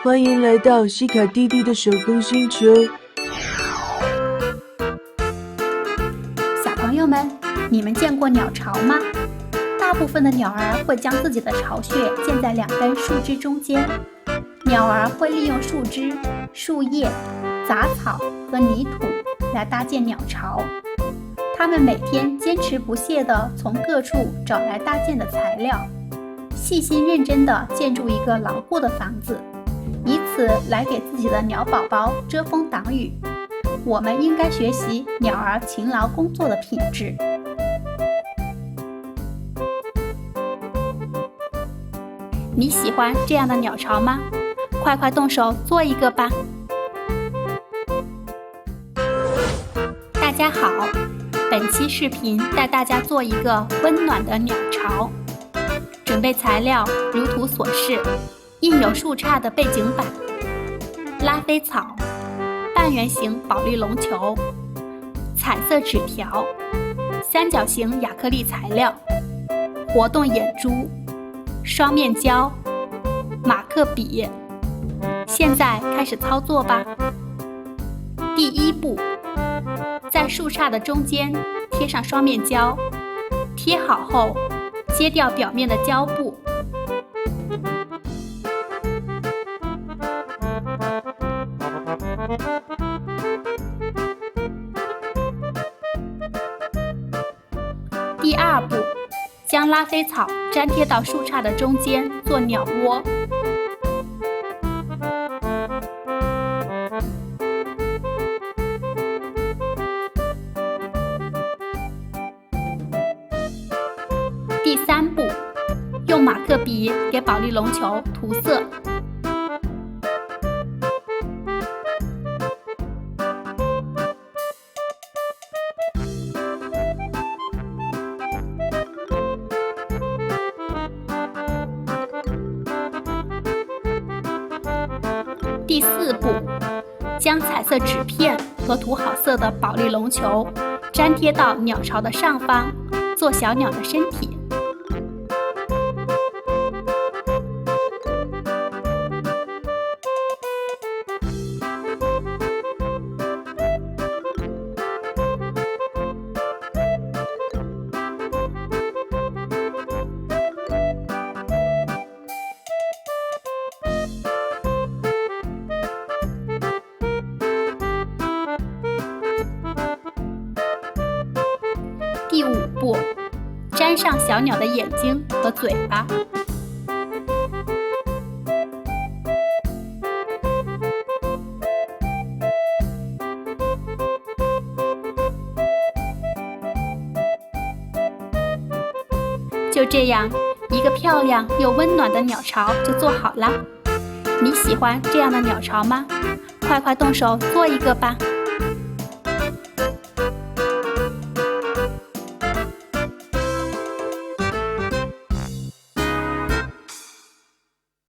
欢迎来到西卡弟弟的手工星球。小朋友们，你们见过鸟巢吗？大部分的鸟儿会将自己的巢穴建在2根树枝中间。鸟儿会利用树枝、树叶、杂草和泥土来搭建鸟巢。它们每天坚持不懈地从各处找来搭建的材料，细心认真地建筑一个牢固的房子，以此来给自己的鸟宝宝遮风挡雨。我们应该学习鸟儿勤劳工作的品质。你喜欢这样的鸟巢吗？快快动手做一个吧！大家好，本期视频带大家做一个温暖的鸟巢。准备材料如图所示，印有树杈的背景板、拉菲草、半圆形保丽龙球、彩色纸条、三角形亚克力材料、活动眼珠、双面胶、马克笔。现在开始操作吧。第一步，在树杈的中间贴上双面胶，贴好后揭掉表面的胶布。第二步，将拉菲草粘贴到树杈的中间做鸟窝。第三步，用马克笔给保丽龙球涂色。第四步，将彩色纸片和涂好色的保丽龙球粘贴到鸟巢的上方，做小鸟的身体。第五步，粘上小鸟的眼睛和嘴巴。就这样，一个漂亮又温暖的鸟巢就做好了。你喜欢这样的鸟巢吗？快快动手做一个吧！